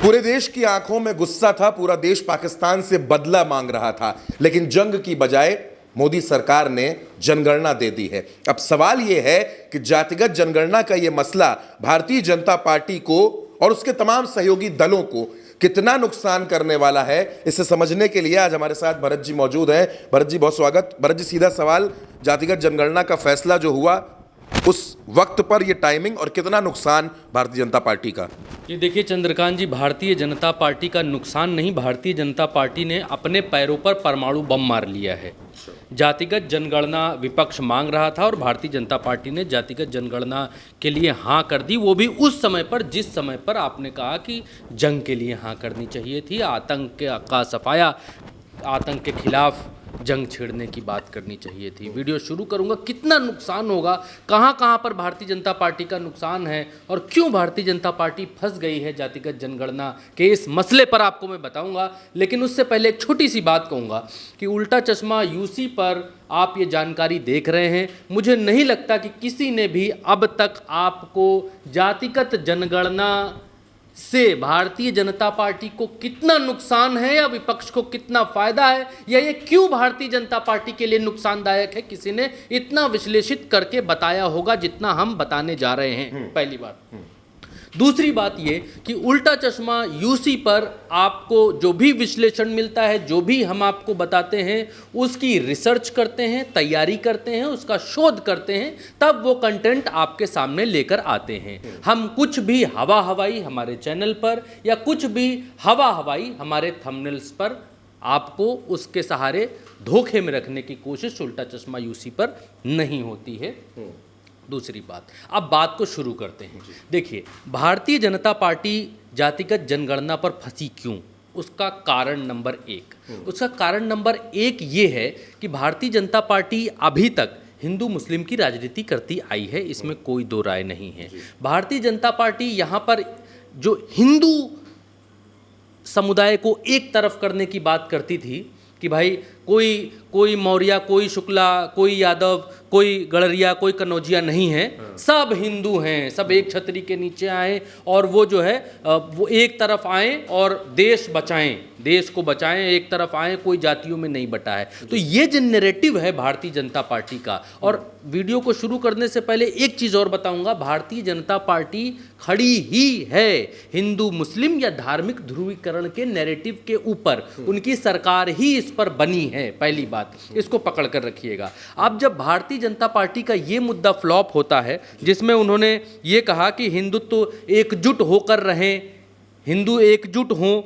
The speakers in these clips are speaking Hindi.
पूरे देश की आंखों में गुस्सा था, पूरा देश पाकिस्तान से बदला मांग रहा था, लेकिन जंग की बजाय मोदी सरकार ने जनगणना दे दी है। अब सवाल यह है कि जातिगत जनगणना का यह मसला भारतीय जनता पार्टी को और उसके तमाम सहयोगी दलों को कितना नुकसान करने वाला है, इसे समझने के लिए आज हमारे साथ भरत जी मौजूद हैं। भरत जी, बहुत स्वागत। भरत जी, सीधा सवाल, जातिगत जनगणना का फैसला जो हुआ उस वक्त पर यह टाइमिंग और कितना नुकसान भारतीय जनता पार्टी का? ये देखिए चंद्रकांत जी, भारतीय जनता पार्टी का नुकसान नहीं, भारतीय जनता पार्टी ने अपने पैरों पर परमाणु बम मार लिया है। जातिगत जनगणना विपक्ष मांग रहा था और भारतीय जनता पार्टी ने जातिगत जनगणना के लिए हाँ कर दी, वो भी उस समय पर जिस समय पर आपने कहा कि जंग के लिए हाँ करनी चाहिए थी, आतंक का सफाया, आतंक के खिलाफ जंग छेड़ने की बात करनी चाहिए थी। वीडियो शुरू करूंगा, कितना नुकसान होगा, कहां कहां पर भारतीय जनता पार्टी का नुकसान है और क्यों भारतीय जनता पार्टी फंस गई है जातिगत जनगणना के इस मसले पर आपको मैं बताऊंगा। लेकिन उससे पहले एक छोटी सी बात कहूंगा कि उल्टा चश्मा यूसी पर आप ये जानकारी देख रहे हैं। मुझे नहीं लगता कि किसी ने भी अब तक आपको जातिगत जनगणना से भारतीय जनता पार्टी को कितना नुकसान है या विपक्ष को कितना फायदा है या ये क्यों भारतीय जनता पार्टी के लिए नुकसानदायक है, किसी ने इतना विश्लेषित करके बताया होगा जितना हम बताने जा रहे हैं। पहली बात। दूसरी बात ये कि उल्टा चश्मा यूसी पर आपको जो भी विश्लेषण मिलता है, जो भी हम आपको बताते हैं, उसकी रिसर्च करते हैं, तैयारी करते हैं, उसका शोध करते हैं, तब वो कंटेंट आपके सामने लेकर आते हैं। हम कुछ भी हवा हवाई हमारे चैनल पर या कुछ भी हवा हवाई हमारे थंबनेल्स पर आपको उसके सहारे धोखे में रखने की कोशिश उल्टा चश्मा यूसी पर नहीं होती है। दूसरी बात, अब बात को शुरू करते हैं। देखिए, भारतीय जनता पार्टी जातिगत जनगणना पर फंसी क्यों, उसका कारण नंबर एक ये है कि भारतीय जनता पार्टी अभी तक हिंदू मुस्लिम की राजनीति करती आई है, इसमें कोई दो राय नहीं है। भारतीय जनता पार्टी यहाँ पर जो हिंदू समुदाय को एक तरफ करने की बात करती थी कि भाई कोई मौर्य, कोई शुक्ला, कोई यादव, कोई गड़रिया, कोई कन्नौजिया नहीं है, सब हिंदू हैं, सब एक छतरी के नीचे आए और वो जो है वो एक तरफ आए और देश बचाएं, देश को बचाएं, एक तरफ आए, कोई जातियों में नहीं बटा है। तो ये जो नैरेटिव है भारतीय जनता पार्टी का। और वीडियो को शुरू करने से पहले एक चीज़ और बताऊंगा, भारतीय जनता पार्टी खड़ी ही है हिंदू मुस्लिम या धार्मिक ध्रुवीकरण के नैरेटिव के ऊपर, उनकी सरकार ही इस पर बनी है। पहली बात, इसको पकड़ कर रखिएगा। अब जब भारतीय जनता पार्टी का ये मुद्दा फ्लॉप होता है जिसमें उन्होंने ये कहा कि हिंदुत्व एकजुट होकर रहें, हिंदू एकजुट हों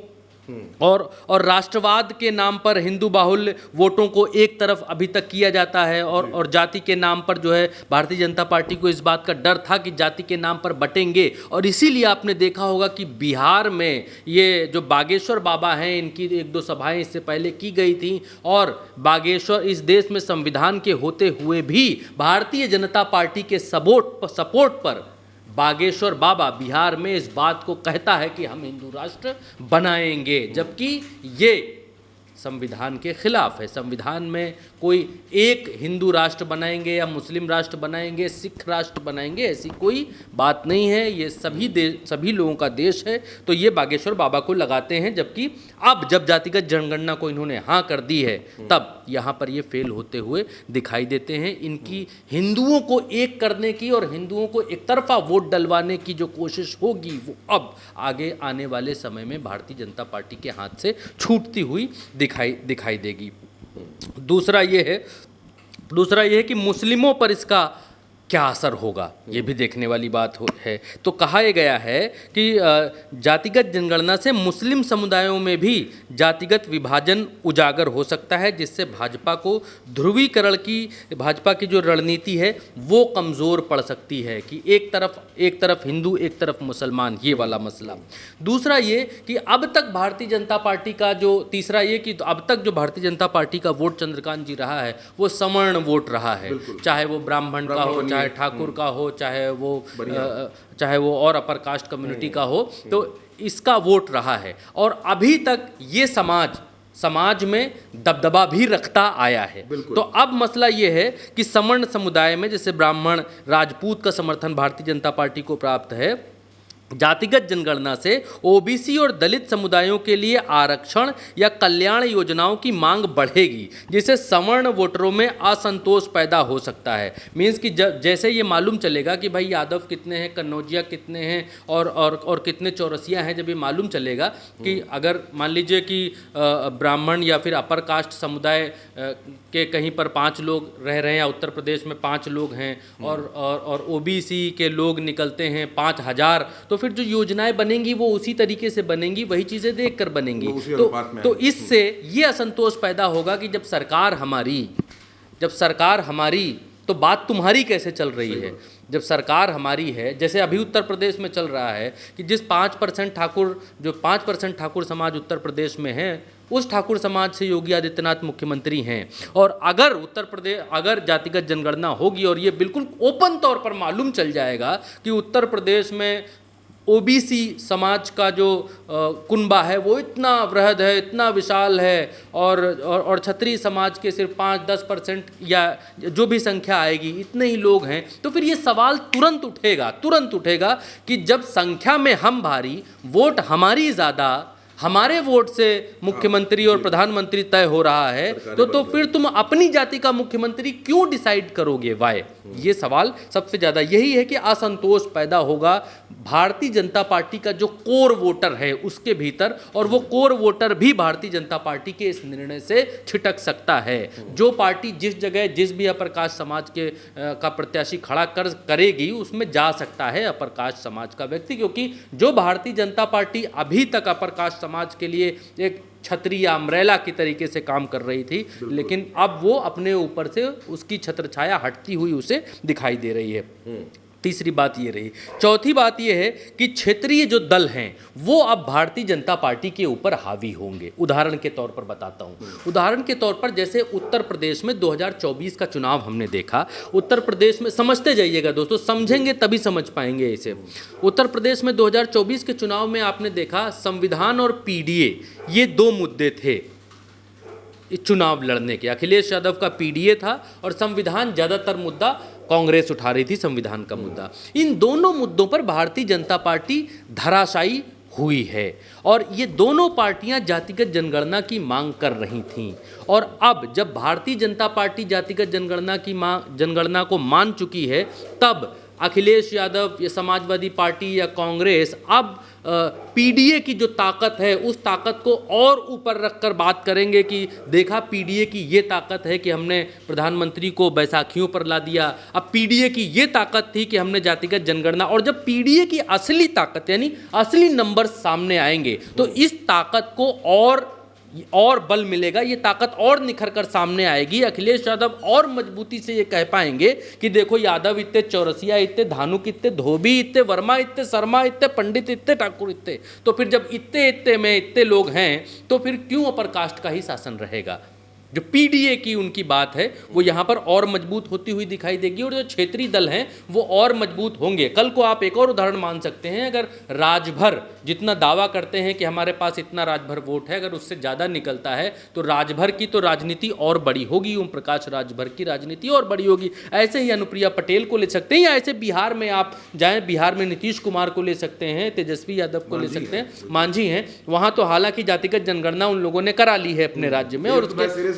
और राष्ट्रवाद के नाम पर हिंदू बाहुल्य वोटों को एक तरफ अभी तक किया जाता है और जाति के नाम पर जो है भारतीय जनता पार्टी को इस बात का डर था कि जाति के नाम पर बटेंगे। और इसीलिए आपने देखा होगा कि बिहार में ये जो बागेश्वर बाबा हैं, इनकी एक दो सभाएं इससे पहले की गई थी और बागेश्वर, इस देश में संविधान के होते हुए भी भारतीय जनता पार्टी के सपोर्ट पर बागेश्वर बाबा बिहार में इस बात को कहता है कि हम हिंदू राष्ट्र बनाएंगे, जबकि ये संविधान के खिलाफ है। संविधान में कोई एक हिंदू राष्ट्र बनाएंगे या मुस्लिम राष्ट्र बनाएंगे, सिख राष्ट्र बनाएंगे, ऐसी कोई बात नहीं है। ये सभी लोगों का देश है। तो ये बागेश्वर बाबा को लगाते हैं, जबकि अब जब जातिगत जनगणना को इन्होंने हाँ कर दी है तब यहाँ पर ये फेल होते हुए दिखाई देते हैं। इनकी हिंदुओं को एक करने की और हिंदुओं को एक तरफा वोट डलवाने की जो कोशिश होगी वो अब आगे आने वाले समय में भारतीय जनता पार्टी के हाथ से छूटती हुई दिखाई देगी। दूसरा ये है कि मुस्लिमों पर इसका क्या असर होगा, ये भी देखने वाली बात है। तो कहा गया है कि जातिगत जनगणना से मुस्लिम समुदायों में भी जातिगत विभाजन उजागर हो सकता है, जिससे भाजपा की जो रणनीति है वो कमज़ोर पड़ सकती है कि एक तरफ हिंदू, एक तरफ मुसलमान, ये वाला मसला। दूसरा ये कि अब तक भारतीय जनता पार्टी का अब तक जो भारतीय जनता पार्टी का वोट चंद्रकांत जी रहा है वो सवर्ण वोट रहा है, चाहे वो ब्राह्मण का हो, चाहे ठाकुर का हो, चाहे वो और अपर कास्ट कम्युनिटी का हो, तो इसका वोट रहा है। और अभी तक ये समाज में दबदबा भी रखता आया है। तो अब मसला ये है कि सवर्ण समुदाय में जैसे ब्राह्मण, राजपूत का समर्थन भारतीय जनता पार्टी को प्राप्त है, जातिगत जनगणना से ओबीसी और दलित समुदायों के लिए आरक्षण या कल्याण योजनाओं की मांग बढ़ेगी, जिससे सवर्ण वोटरों में असंतोष पैदा हो सकता है। मीन्स कि जैसे ये मालूम चलेगा कि भाई यादव कितने हैं, कन्नौजिया कितने हैं और कितने चौरसिया हैं, जब ये मालूम चलेगा कि अगर मान लीजिए कि ब्राह्मण या फिर अपर कास्ट समुदाय के कहीं पर 5 लोग रह रहे हैं या उत्तर प्रदेश में 5 लोग हैं और ओबीसी के लोग निकलते हैं 5000, तो फिर जो योजनाएं बनेंगी वो उसी तरीके से बनेंगी, वही चीज़ें देखकर बनेंगी। तो इससे ये असंतोष पैदा होगा कि जब सरकार हमारी तो बात तुम्हारी कैसे चल रही है। जब सरकार हमारी है, जैसे अभी उत्तर प्रदेश में चल रहा है कि जिस 5% ठाकुर समाज उत्तर प्रदेश में है, उस ठाकुर समाज से योगी आदित्यनाथ मुख्यमंत्री हैं। और अगर जातिगत जनगणना होगी और ये बिल्कुल ओपन तौर पर मालूम चल जाएगा कि उत्तर प्रदेश में ओबीसी समाज का जो कुनबा है वो इतना वृहद है, इतना विशाल है, और क्षत्रिय समाज के सिर्फ 5-10% या जो भी संख्या आएगी इतने ही लोग हैं, तो फिर ये सवाल तुरंत उठेगा कि जब संख्या में हम भारी, वोट हमारी ज़्यादा, हमारे वोट से मुख्यमंत्री और प्रधानमंत्री तय हो रहा है, तो फिर तुम अपनी जाति का मुख्यमंत्री क्यों डिसाइड करोगे, वाई? ये सवाल सबसे ज़्यादा यही है कि असंतोष पैदा होगा भारतीय जनता पार्टी का जो कोर वोटर है उसके भीतर, और वो कोर वोटर भी भारतीय जनता पार्टी के इस निर्णय से छिटक सकता है। जो पार्टी जिस जगह जिस भी अपर कास्ट समाज के का प्रत्याशी खड़ा करेगी उसमें जा सकता है अपर कास्ट समाज का व्यक्ति, क्योंकि जो भारतीय जनता पार्टी अभी तक अपर कास्ट समाज के लिए एक छतरी या अम्ब्रेला की तरीके से काम कर रही थी, लेकिन अब वो अपने ऊपर से उसकी छत्र छाया हटती हुई उसे दिखाई दे रही है। तीसरी बात ये रही। चौथी बात ये है कि क्षेत्रीय जो दल हैं वो अब भारतीय जनता पार्टी के ऊपर हावी होंगे। उदाहरण के तौर पर बताता हूँ। उदाहरण के तौर पर जैसे उत्तर प्रदेश में 2024 का चुनाव हमने देखा। उत्तर प्रदेश में, समझते जाइएगा दोस्तों, समझेंगे तभी समझ पाएंगे इसे। उत्तर प्रदेश में 2024 के चुनाव में आपने देखा संविधान और पीडीए, ये 2 मुद्दे थे चुनाव लड़ने के। अखिलेश यादव का पीडीए था और संविधान, ज़्यादातर मुद्दा कांग्रेस उठा रही थी संविधान का मुद्दा। इन दोनों मुद्दों पर भारतीय जनता पार्टी धराशायी हुई है और ये दोनों पार्टियां जातिगत जनगणना की मांग कर रही थीं। और अब जब भारतीय जनता पार्टी जातिगत जनगणना को मान चुकी है, तब अखिलेश यादव या समाजवादी पार्टी या कांग्रेस अब पीडीए की जो ताकत है उस ताकत को और ऊपर रखकर बात करेंगे कि देखा, पीडीए की ये ताकत है कि हमने प्रधानमंत्री को बैसाखियों पर ला दिया। अब पीडीए की ये ताकत थी कि हमने जातिगत जनगणना, और जब पीडीए की असली ताकत यानी असली नंबर सामने आएंगे तो इस ताकत को और बल मिलेगा, ये ताकत और निखर कर सामने आएगी। अखिलेश यादव और मजबूती से ये कह पाएंगे कि देखो, यादव इतने, चौरसिया इतने, धानुक इतने, धोबी इतने, वर्मा इतने, शर्मा इतने, पंडित इतने, ठाकुर इतने, तो फिर जब इतने में इतने लोग हैं तो फिर क्यों अपर कास्ट का ही शासन रहेगा। जो पीडीए की उनकी बात है वो यहाँ पर और मजबूत होती हुई दिखाई देगी और जो क्षेत्रीय दल हैं वो और मजबूत होंगे। कल को आप एक और उदाहरण मान सकते हैं, अगर राजभर जितना दावा करते हैं कि हमारे पास इतना राजभर वोट है, अगर उससे ज़्यादा निकलता है तो राजभर की तो राजनीति और बड़ी होगी, ओम प्रकाश राजभर की राजनीति और बड़ी होगी। ऐसे ही अनुप्रिया पटेल को ले सकते हैं, या ऐसे बिहार में आप जाएँ, बिहार में नीतीश कुमार को ले सकते हैं, तेजस्वी यादव को ले सकते हैं, मांझी हैं। वहाँ तो हालांकि जातिगत जनगणना उन लोगों ने करा ली है अपने राज्य में और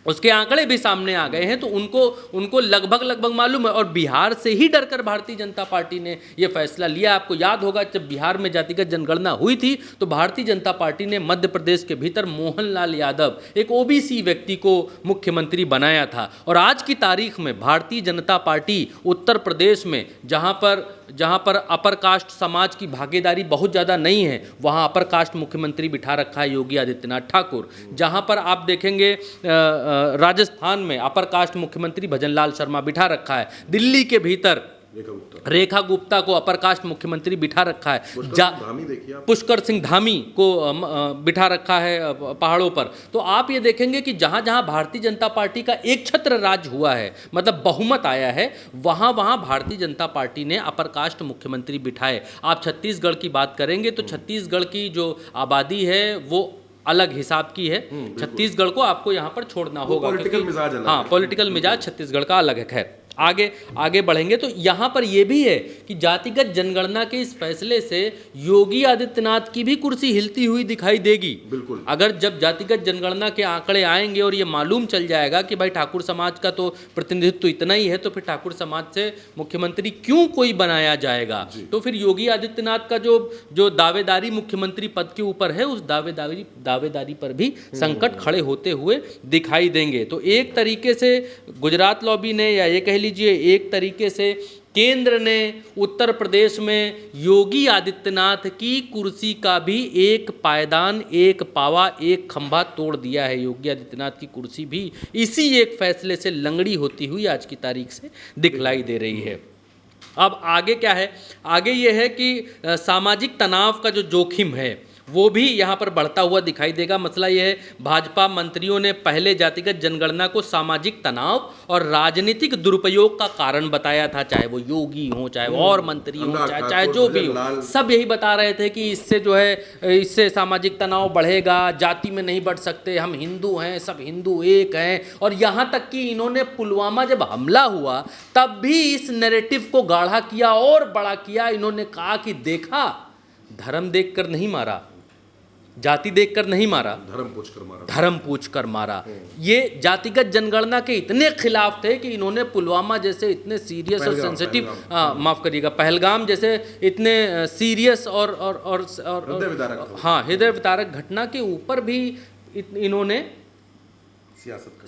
उसके आंकड़े भी सामने आ गए हैं, तो उनको लगभग मालूम है। और बिहार से ही डरकर भारतीय जनता पार्टी ने यह फैसला लिया। आपको याद होगा जब बिहार में जातिगत जनगणना हुई थी तो भारतीय जनता पार्टी ने मध्य प्रदेश के भीतर मोहनलाल यादव, एक ओबीसी व्यक्ति को मुख्यमंत्री बनाया था। और आज की तारीख में भारतीय जनता पार्टी उत्तर प्रदेश में जहां पर अपर कास्ट समाज की भागीदारी बहुत ज़्यादा नहीं है, वहां अपर कास्ट मुख्यमंत्री बिठा रखा है योगी आदित्यनाथ ठाकुर। जहां पर आप देखेंगे राजस्थान में अपर कास्ट मुख्यमंत्री भजनलाल शर्मा बिठा रखा है। दिल्ली के भीतर रेखा गुप्ता को अपर कास्ट मुख्यमंत्री बिठा रखा है। पुष्कर सिंह धामी को बिठा रखा है पहाड़ों पर। तो आप ये देखेंगे कि जहाँ जहाँ भारतीय जनता पार्टी का एक छत्र राज हुआ है, मतलब बहुमत आया है, वहाँ वहाँ भारतीय जनता पार्टी ने अपर कास्ट मुख्यमंत्री बिठाए। आप छत्तीसगढ़ की बात करेंगे तो छत्तीसगढ़ की जो आबादी है वो अलग हिसाब की है। छत्तीसगढ़ को आपको यहाँ पर छोड़ना होगा, पॉलिटिकल मिजाज अलग है। हाँ, पॉलिटिकल मिजाज छत्तीसगढ़ का अलग है। खैर, आगे आगे बढ़ेंगे। तो यहाँ पर यह भी है कि जातिगत जनगणना के इस फैसले से योगी आदित्यनाथ की भी कुर्सी हिलती हुई दिखाई देगी। बिल्कुल। अगर जब जातिगत जनगणना के आंकड़े आएंगे और ये मालूम चल जाएगा कि भाई ठाकुर समाज का तो प्रतिनिधित्व इतना ही है, तो फिर ठाकुर समाज से मुख्यमंत्री क्यों कोई बनाया जाएगा, तो फिर योगी आदित्यनाथ का जो दावेदारी मुख्यमंत्री पद के ऊपर है, उस दावेदारी पर भी संकट खड़े होते हुए दिखाई देंगे। तो एक तरीके से गुजरात लॉबी ने, या ये कह लीजिए एक तरीके से केंद्र ने उत्तर प्रदेश में योगी आदित्यनाथ की कुर्सी का भी एक पायदान, एक पावा, एक खंभा तोड़ दिया है। योगी आदित्यनाथ की कुर्सी भी इसी एक फैसले से लंगड़ी होती हुई आज की तारीख से दिखलाई दे रही है। अब आगे क्या है? आगे ये है कि सामाजिक तनाव का जो जोखिम है वो भी यहाँ पर बढ़ता हुआ दिखाई देगा। मसला यह है, भाजपा मंत्रियों ने पहले जातिगत जनगणना को सामाजिक तनाव और राजनीतिक दुरुपयोग का कारण बताया था, चाहे वो योगी हो, चाहे वो और मंत्री हो, चाहे जो भी हो, सब यही बता रहे थे कि इससे जो है, इससे सामाजिक तनाव बढ़ेगा, जाति में नहीं बढ़ सकते, हम हिंदू हैं, सब हिंदू एक हैं। और यहाँ तक कि इन्होंने पुलवामा जब हमला हुआ तब भी इस नैरेटिव को गाढ़ा किया और बड़ा किया। इन्होंने कहा कि देखा, धर्म देखकर नहीं मारा, जाति देखकर नहीं मारा, धर्म पूछकर मारा। ये जातिगत जनगणना के इतने खिलाफ थे कि इन्होंने पुलवामा जैसे इतने सीरियस और सेंसिटिव, माफ करिएगा, पहलगाम जैसे इतने सीरियस और हृदय विदारक घटना के ऊपर भी इन्होंने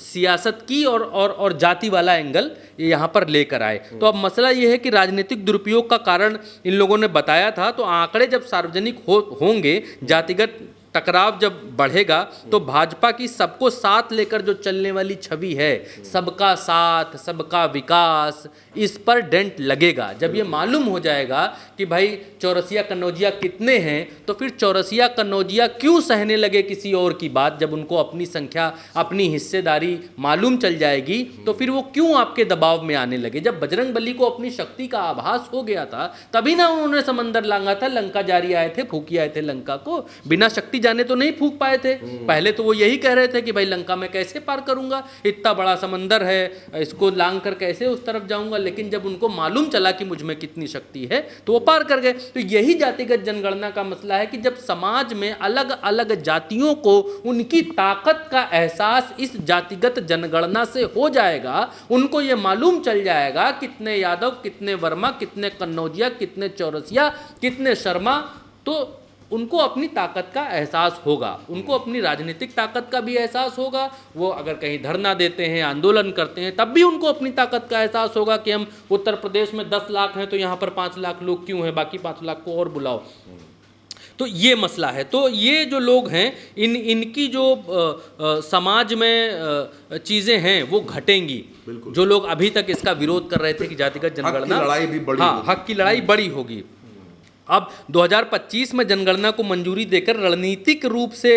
सियासत की और जाति वाला एंगल ये यहाँ पर लेकर आए। तो अब मसला ये है कि राजनीतिक दुरुपयोग का कारण इन लोगों ने बताया था, तो आंकड़े जब सार्वजनिक होंगे, जातिगत टकराव जब बढ़ेगा, तो भाजपा की सबको साथ लेकर जो चलने वाली छवि है, सबका साथ, सबका विकास, इस पर डेंट लगेगा। जब ये मालूम हो जाएगा कि भाई चौरसिया कन्नौजिया कितने हैं, तो फिर चौरसिया कन्नौजिया क्यों सहने लगे किसी और की बात। जब उनको अपनी संख्या, अपनी हिस्सेदारी मालूम चल जाएगी, तो फिर वो क्यों आपके दबाव में आने लगे। जब बजरंग बली को अपनी शक्ति का आभास हो गया था, तभी ना उन्होंने समंदर लांगा था, लंका जारी आए थे, फूकी आए थे लंका को, बिना शक्ति जाने तो नहीं फूक पाए थे। पहले तो वो यही कह रहे थे कि भाई लंका में कैसे पार करूंगा, इतना बड़ा समंदर है, इसको लांग कर कैसे उस तरफ जाऊंगा। लेकिन जब उनको मालूम चला कि मुझ में कितनी शक्ति है, तो वो पार कर गए। तो यही जातिगत जनगणना का मसला है कि जब समाज में अलग अलग जातियों को उनकी ताकत का एहसास इस जातिगत जनगणना से हो जाएगा, उनको ये मालूम चल जाएगा कितने यादव, कितने वर्मा, कितने कन्नौजिया, कितने चौरसिया, कितने शर्मा, तो उनको अपनी ताकत का एहसास होगा, उनको अपनी राजनीतिक ताकत का भी एहसास होगा। वो अगर कहीं धरना देते हैं, आंदोलन करते हैं, तब भी उनको अपनी ताकत का एहसास होगा कि हम उत्तर प्रदेश में 10 लाख हैं तो यहाँ पर 5 लाख लोग क्यों हैं, बाकी 5 लाख को और बुलाओ। तो ये मसला है। तो ये जो लोग हैं, इनकी जो समाज में चीज़ें हैं वो घटेंगी। जो लोग अभी तक इसका विरोध कर रहे थे कि जातिगत जनगणना, हक की लड़ाई बड़ी होगी। अब 2025 में जनगणना को मंजूरी देकर रणनीतिक रूप से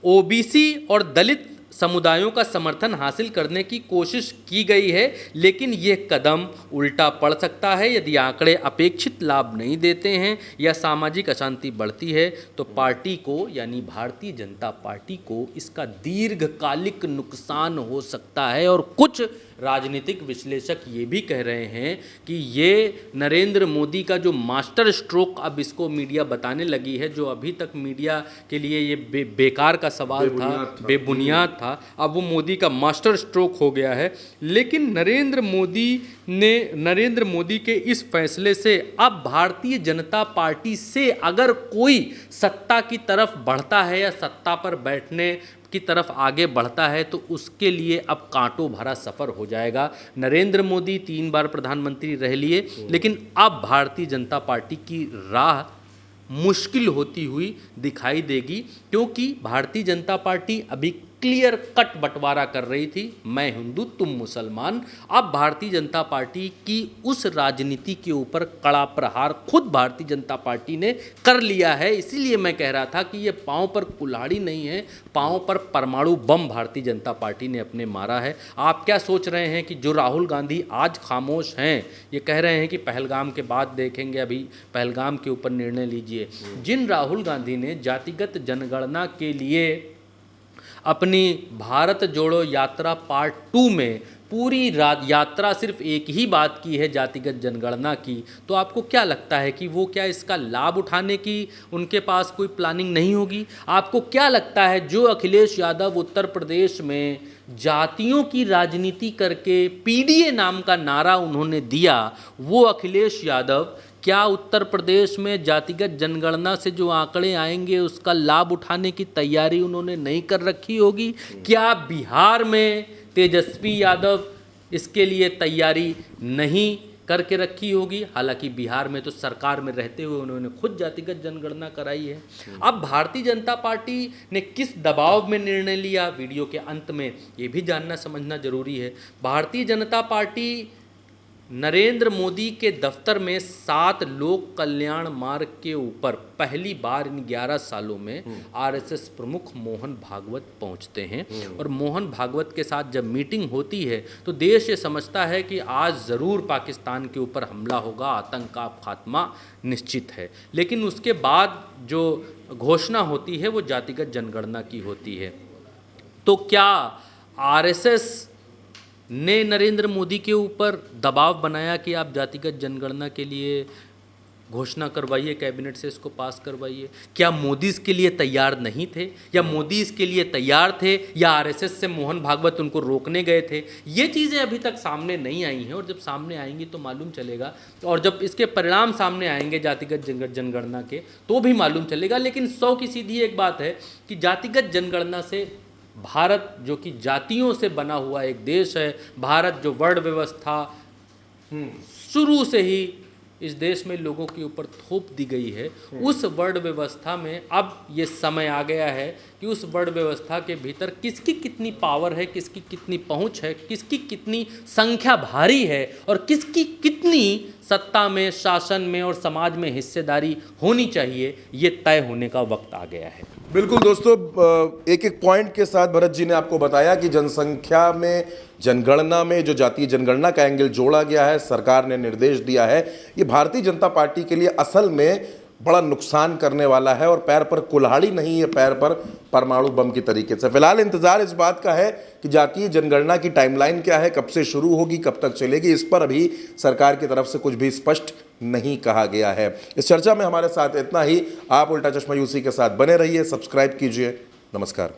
ओबीसी और दलित समुदायों का समर्थन हासिल करने की कोशिश की गई है, लेकिन यह कदम उल्टा पड़ सकता है। यदि आंकड़े अपेक्षित लाभ नहीं देते हैं या सामाजिक अशांति बढ़ती है, तो पार्टी को, यानी भारतीय जनता पार्टी को, इसका दीर्घकालिक नुकसान हो सकता है। और कुछ राजनीतिक विश्लेषक ये भी कह रहे हैं कि ये नरेंद्र मोदी का जो मास्टर स्ट्रोक अब इसको मीडिया बताने लगी है, जो अभी तक मीडिया के लिए ये बेकार का सवाल था, बेबुनियाद था, अब वो मोदी का मास्टर स्ट्रोक हो गया है। लेकिन नरेंद्र मोदी के इस फैसले से अब भारतीय जनता पार्टी से अगर कोई सत्ता की तरफ बढ़ता है या सत्ता पर बैठने की तरफ आगे बढ़ता है, तो उसके लिए अब कांटों भरा सफ़र हो जाएगा। नरेंद्र मोदी 3 बार प्रधानमंत्री रह लिए, लेकिन अब भारतीय जनता पार्टी की राह मुश्किल होती हुई दिखाई देगी, क्योंकि भारतीय जनता पार्टी अभी क्लियर कट बंटवारा कर रही थी, मैं हिंदू तुम मुसलमान। अब भारतीय जनता पार्टी की उस राजनीति के ऊपर कड़ा प्रहार खुद भारतीय जनता पार्टी ने कर लिया है। इसीलिए मैं कह रहा था कि ये पांव पर कुल्हाड़ी नहीं है, पांव पर परमाणु बम भारतीय जनता पार्टी ने अपने मारा है। आप क्या सोच रहे हैं कि जो राहुल गांधी आज खामोश हैं, ये कह रहे हैं कि पहलगाम के बाद देखेंगे, अभी पहलगाम के ऊपर निर्णय लीजिए। जिन राहुल गांधी ने जातिगत जनगणना के लिए अपनी भारत जोड़ो यात्रा पार्ट 2 में पूरी रात यात्रा सिर्फ एक ही बात की है जातिगत जनगणना की, तो आपको क्या लगता है कि वो क्या इसका लाभ उठाने की उनके पास कोई प्लानिंग नहीं होगी? आपको क्या लगता है जो अखिलेश यादव उत्तर प्रदेश में जातियों की राजनीति करके पीडीए नाम का नारा उन्होंने दिया, वो अखिलेश यादव क्या उत्तर प्रदेश में जातिगत जनगणना से जो आंकड़े आएंगे उसका लाभ उठाने की तैयारी उन्होंने नहीं कर रखी होगी? क्या बिहार में तेजस्वी यादव इसके लिए तैयारी नहीं करके रखी होगी? हालांकि बिहार में तो सरकार में रहते हुए उन्होंने खुद जातिगत जनगणना कराई है। अब भारतीय जनता पार्टी ने किस दबाव में निर्णय लिया, वीडियो के अंत में ये भी जानना समझना जरूरी है। भारतीय जनता पार्टी नरेंद्र मोदी के दफ्तर में 7 लोक कल्याण मार्ग के ऊपर पहली बार इन 11 सालों में आरएसएस प्रमुख मोहन भागवत पहुंचते हैं और मोहन भागवत के साथ जब मीटिंग होती है तो देश ये समझता है कि आज ज़रूर पाकिस्तान के ऊपर हमला होगा, आतंक का खात्मा निश्चित है। लेकिन उसके बाद जो घोषणा होती है वो जातिगत जनगणना की होती है। तो क्या आरएसएस ने नरेंद्र मोदी के ऊपर दबाव बनाया कि आप जातिगत जनगणना के लिए घोषणा करवाइए, कैबिनेट से इसको पास करवाइए? क्या मोदी इसके लिए तैयार नहीं थे, या मोदी इसके लिए तैयार थे, या आरएसएस से मोहन भागवत उनको रोकने गए थे? ये चीज़ें अभी तक सामने नहीं आई हैं और जब सामने आएंगी तो मालूम चलेगा, और जब इसके परिणाम सामने आएंगे जातिगत जनगणना के तो भी मालूम चलेगा। लेकिन 100 की सीधी एक बात है कि जातिगत जनगणना से भारत जो कि जातियों से बना हुआ एक देश है, भारत जो वर्ण व्यवस्था शुरू से ही इस देश में लोगों के ऊपर थोप दी गई है, उस वर्ण व्यवस्था में अब ये समय आ गया है कि उस वर्ण व्यवस्था के भीतर किसकी कितनी पावर है, किसकी कितनी पहुंच है, किसकी कितनी संख्या भारी है और किसकी कितनी सत्ता में, शासन में और समाज में हिस्सेदारी होनी चाहिए, ये तय होने का वक्त आ गया है। बिल्कुल दोस्तों, एक एक पॉइंट के साथ भरत जी ने आपको बताया कि जनसंख्या में, जनगणना में जो जातीय जनगणना का एंगल जोड़ा गया है, सरकार ने निर्देश दिया है, ये भारतीय जनता पार्टी के लिए असल में बड़ा नुकसान करने वाला है और पैर पर कुल्हाड़ी नहीं है, पैर पर परमाणु बम की तरीके से। फिलहाल इंतजार इस बात का है कि जातीय जनगणना की टाइमलाइन क्या है, कब से शुरू होगी, कब तक चलेगी, इस पर अभी सरकार की तरफ से कुछ भी स्पष्ट नहीं कहा गया है। इस चर्चा में हमारे साथ इतना ही। आप उल्टा चश्मा यूसी के साथ बने रहिए, सब्सक्राइब कीजिए। नमस्कार।